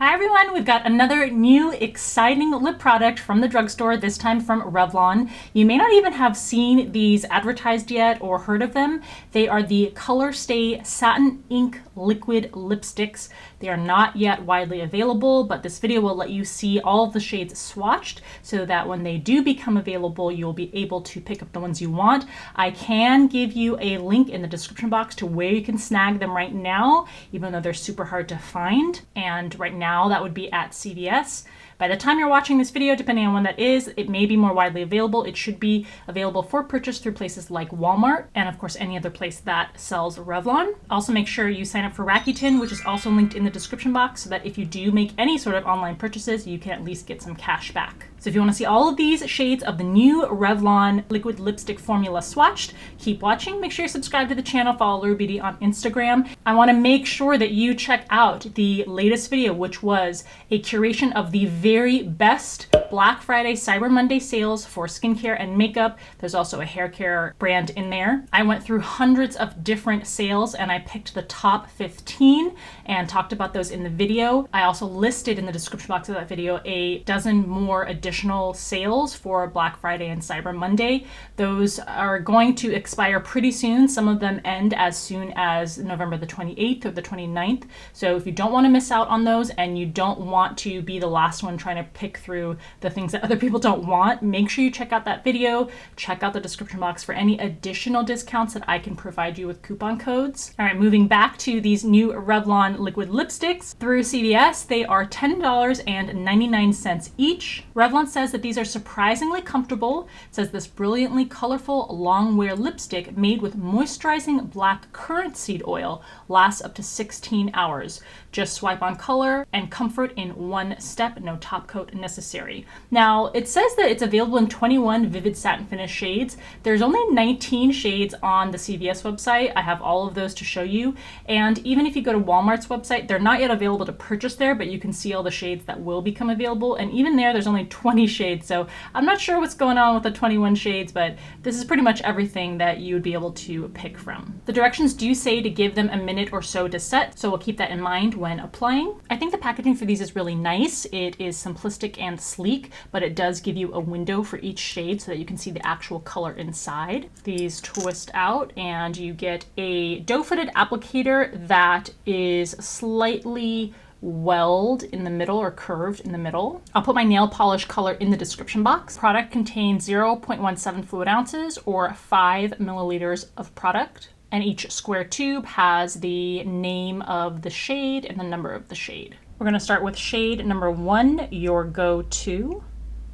Hi everyone, we've got another new exciting lip product from the drugstore, this time from Revlon. You may not even have seen these advertised yet or heard of them. They are the ColorStay Satin Ink Liquid Lipsticks. They are not yet widely available, but this video will let you see all of the shades swatched so that when they do become available, you'll be able to pick up the ones you want. I can give you a link in the description box to where you can snag them right now, even though they're super hard to find. And right now, that would be at CVS. By the time you're watching this video, depending on when that is, it may be more widely available. It should be available for purchase through places like Walmart and of course any other place that sells Revlon. Also make sure you sign up for Rakuten, which is also linked in the description box, so that if you do make any sort of online purchases, you can at least get some cash back. So if you want to see all of these shades of the new Revlon liquid lipstick formula swatched, keep watching. Make sure you subscribe to the channel, follow Allura Beauty on Instagram. I want to make sure that you check out the latest video, which was a curation of the very best Black Friday, Cyber Monday sales for skincare and makeup. There's also a hair care brand in there. I went through hundreds of different sales and I picked the top 15 and talked about those in the video. I also listed in the description box of that video a dozen more additional sales for Black Friday and Cyber Monday. Those are going to expire pretty soon. Some of them end as soon as November the 28th or the 29th. So if you don't want to miss out on those and you don't want to be the last one trying to pick through the things that other people don't want, make sure you check out that video. Check out the description box for any additional discounts that I can provide you with coupon codes. All right, moving back to these new Revlon liquid lipsticks. Through CVS, they are $10.99 each. Revlon says that these are surprisingly comfortable. It says this brilliantly colorful long wear lipstick made with moisturizing black currant seed oil lasts up to 16 hours. Just swipe on color and comfort in one step, no top coat necessary. Now, it says that it's available in 21 vivid satin finish shades. There's only 19 shades on the CVS website. I have all of those to show you. And even if you go to Walmart's website, they're not yet available to purchase there, but you can see all the shades that will become available. And even there's only 20 shades. So I'm not sure what's going on with the 21 shades, but this is pretty much everything that you would be able to pick from. The directions do say to give them a minute or so to set, so we'll keep that in mind when applying. I think the packaging for these is really nice. It is simplistic and sleek, but it does give you a window for each shade so that you can see the actual color inside. These twist out and you get a doe-footed applicator that is slightly welled in the middle or curved in the middle. I'll put my nail polish color in the description box. Product contains 0.17 fluid ounces or 5 milliliters of product. And each square tube has the name of the shade and the number of the shade. We're going to start with shade number 1, your go-to.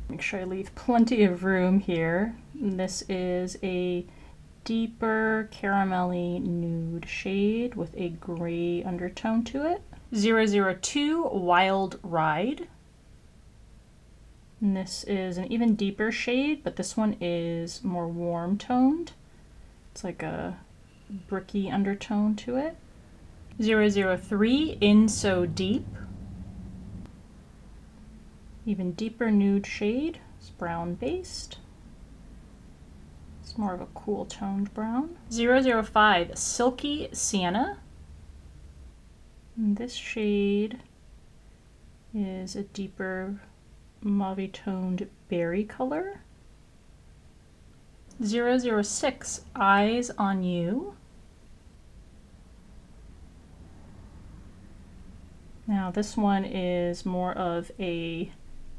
Make sure I leave plenty of room here. This is a deeper caramelly nude shade with a gray undertone to it. 002 Wild Ride. And this is an even deeper shade, but this one is more warm toned. It's like a bricky undertone to it. 003 In So Deep. Even deeper nude shade. It's brown based. It's more of a cool toned brown. 005 Silky Sienna. And this shade is a deeper mauve toned berry color. 006 Eyes on You. Now this one is more of a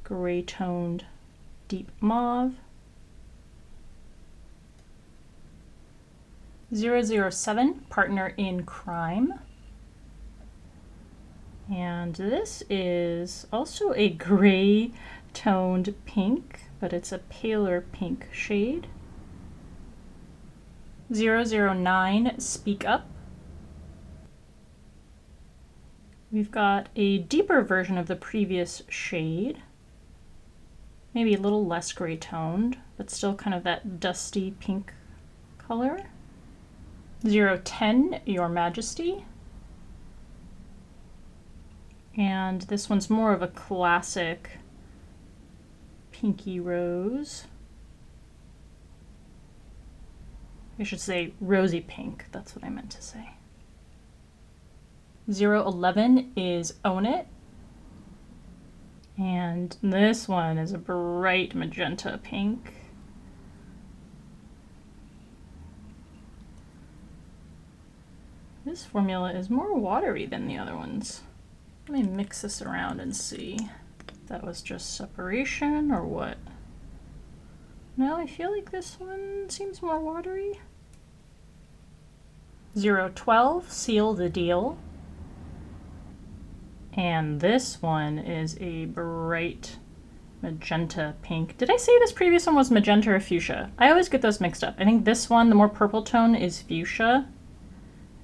gray toned deep mauve. 007 Partner in Crime. And this is also a gray toned pink, but it's a paler pink shade. 009 Speak Up. We've got a deeper version of the previous shade, maybe a little less gray toned, but still kind of that dusty pink color. 010 Your Majesty. And this one's more of a classic pinky rose. I should say rosy pink, that's what I meant to say. 011 is Own It. And this one is a bright magenta pink. This formula is more watery than the other ones. Let me mix this around and see if that was just separation or what. No, I feel like this one seems more watery. 012, Seal the Deal. And this one is a bright magenta pink. Did I say this previous one was magenta or fuchsia? I always get those mixed up. I think this one, the more purple tone, is fuchsia.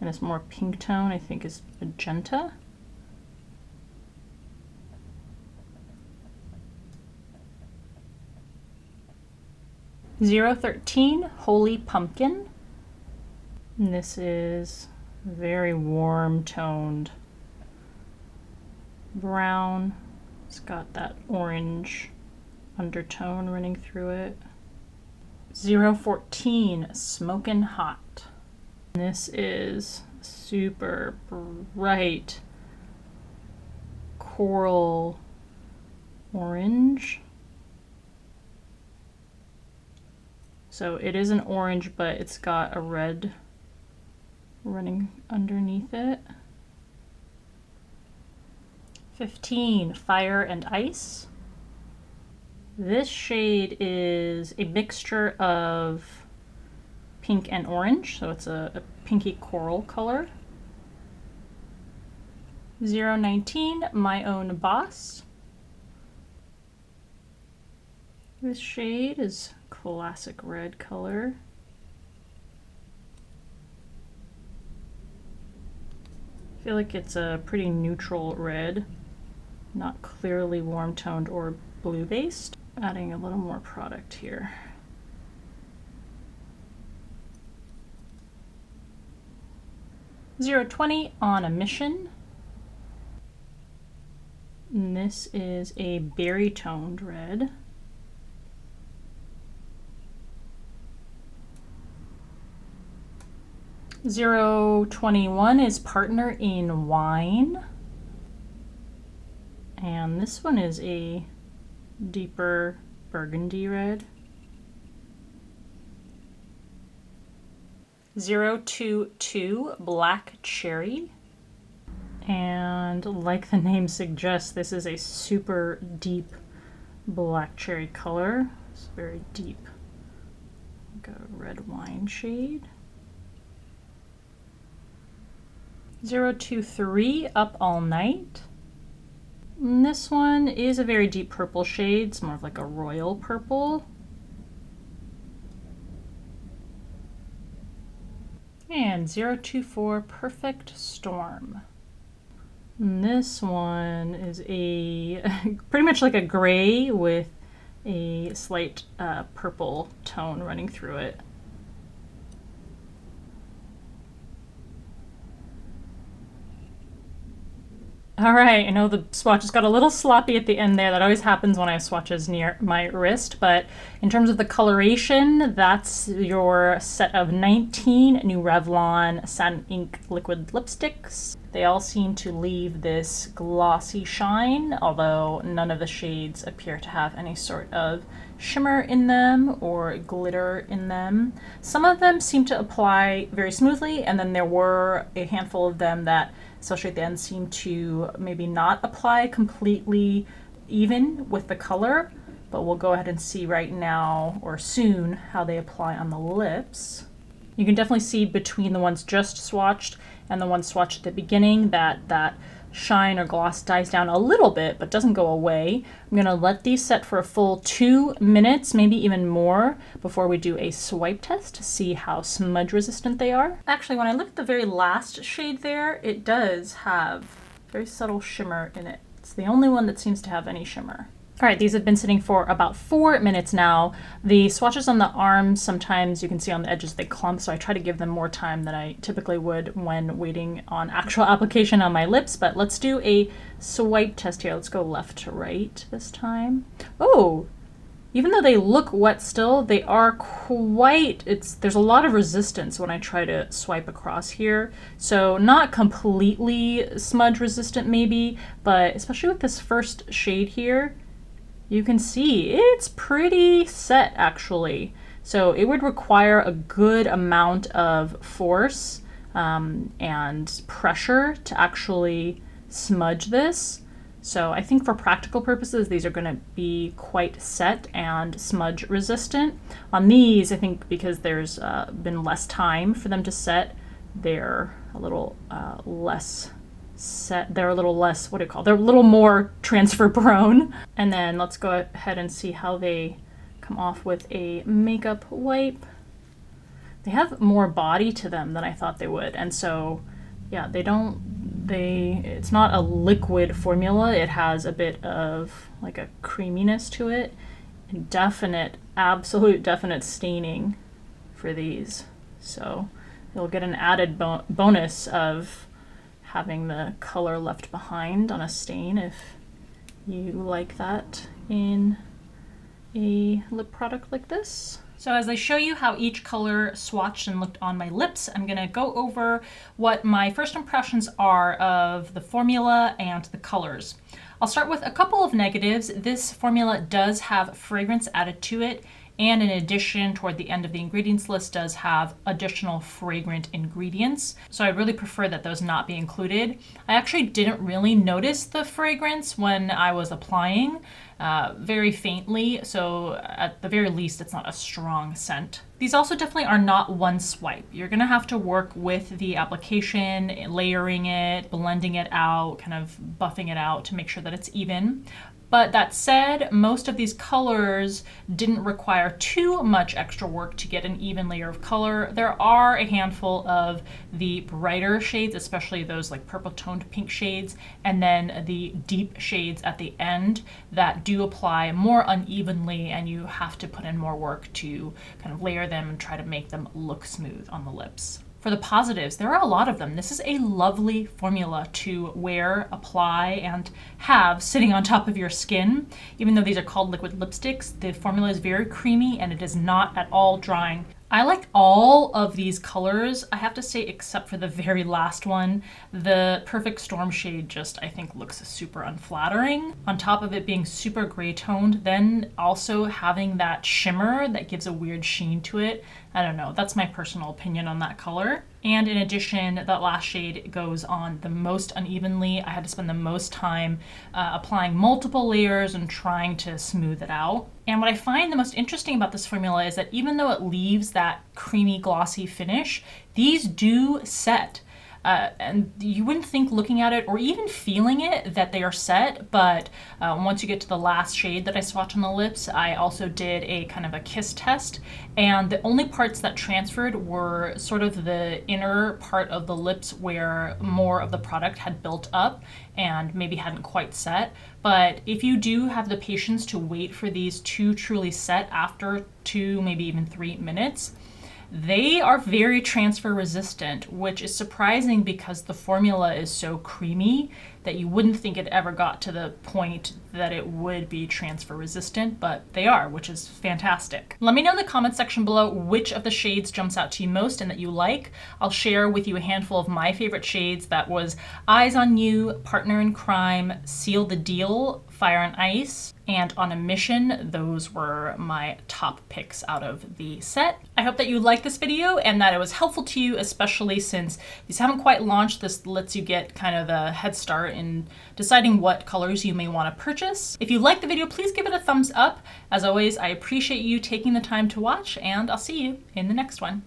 And this more pink tone, I think, is magenta. .013, Holy Pumpkin. And this is very warm toned brown. It's got that orange undertone running through it. 014, Smokin' Hot. And this is super bright coral orange. So it is an orange, but it's got a red running underneath it. 15, Fire and Ice. This shade is a mixture of pink and orange, so it's a pinky coral color. 019, My Own Boss. This shade is classic red color. I feel like it's a pretty neutral red, not clearly warm toned or blue based. Adding a little more product here. .020, On a Mission. And this is a berry toned red. .021 is Partner in Wine. And this one is a deeper burgundy red. 022, Black Cherry. And like the name suggests, this is a super deep black cherry color. It's very deep, like a red wine shade. 023, Up All Night. And this one is a very deep purple shade. It's more of like a royal purple. And 024, Perfect Storm. And this one is a pretty much like a gray with a slight purple tone running through it. All right, I know the swatches got a little sloppy at the end there. That always happens when I have swatches near my wrist, but in terms of the coloration, that's your set of 19 new Revlon Satin Ink liquid lipsticks. They all seem to leave this glossy shine, although none of the shades appear to have any sort of shimmer in them or glitter in them. Some of them seem to apply very smoothly, and then there were a handful of them that, especially at the end, seem to maybe not apply completely even with the color, but we'll go ahead and see right now or soon how they apply on the lips. You can definitely see between the ones just swatched and the ones swatched at the beginning that shine or gloss dies down a little bit but doesn't go away. I'm gonna let these set for a full 2 minutes, maybe even more, before we do a swipe test to see how smudge resistant they are. Actually, when I look at the very last shade there, it does have very subtle shimmer in it. It's the only one that seems to have any shimmer. All right, these have been sitting for about 4 minutes now. The swatches on the arms, sometimes you can see on the edges they clump, so I try to give them more time than I typically would when waiting on actual application on my lips. But let's do a swipe test here. Let's go left to right this time. Oh, even though they look wet still, they are quite, there's a lot of resistance when I try to swipe across here. So not completely smudge resistant maybe, but especially with this first shade here, you can see it's pretty set actually. So it would require a good amount of force and pressure to actually smudge this. So I think for practical purposes, these are going to be quite set and smudge resistant. On these, I think because there's been less time for them to set, they're a little less set. They're a little less, what do you call it? They're a little more transfer prone. And then let's go ahead and see how they come off with a makeup wipe. They have more body to them than I thought they would. And so, yeah, it's not a liquid formula. It has a bit of like a creaminess to it, and absolute definite staining for these. So you'll get an added bonus of having the color left behind on a stain if you like that in a lip product like this. So as I show you how each color swatched and looked on my lips, I'm gonna go over what my first impressions are of the formula and the colors. I'll start with a couple of negatives. This formula does have fragrance added to it, and in addition, toward the end of the ingredients list, does have additional fragrant ingredients. So I really prefer that those not be included. I actually didn't really notice the fragrance when I was applying, very faintly, so at the very least it's not a strong scent. These also definitely are not one swipe. You're gonna have to work with the application, layering it, blending it out, kind of buffing it out to make sure that it's even. But that said, most of these colors didn't require too much extra work to get an even layer of color. There are a handful of the brighter shades, especially those like purple toned pink shades, and then the deep shades at the end that do apply more unevenly, and you have to put in more work to kind of layer them and try to make them look smooth on the lips. For the positives, there are a lot of them. This is a lovely formula to wear, apply, and have sitting on top of your skin. Even though these are called liquid lipsticks, the formula is very creamy and it is not at all drying. I like all of these colors, I have to say, except for the very last one. The Perfect Storm shade just, I think, looks super unflattering. On top of it being super gray toned, then also having that shimmer that gives a weird sheen to it. I don't know, that's my personal opinion on that color. And in addition, that last shade goes on the most unevenly. I had to spend the most time applying multiple layers and trying to smooth it out. And what I find the most interesting about this formula is that even though it leaves that creamy, glossy finish, these do set. And you wouldn't think looking at it or even feeling it that they are set, but once you get to the last shade that I swatched on the lips, I also did a kind of a kiss test, and the only parts that transferred were sort of the inner part of the lips where more of the product had built up and maybe hadn't quite set. But if you do have the patience to wait for these to truly set after 2, maybe even 3 minutes, they are very transfer resistant, which is surprising because the formula is so creamy that you wouldn't think it ever got to the point that it would be transfer resistant, but they are, which is fantastic. Let me know in the comment section below which of the shades jumps out to you most and that you like. I'll share with you a handful of my favorite shades. That was Eyes on You, Partner in Crime, Seal the Deal, Fire and Ice, and On a Mission. Those were my top picks out of the set. I hope that you liked this video and that it was helpful to you, especially since these haven't quite launched. This lets you get kind of a head start in deciding what colors you may want to purchase. If you liked the video, please give it a thumbs up. As always, I appreciate you taking the time to watch, and I'll see you in the next one.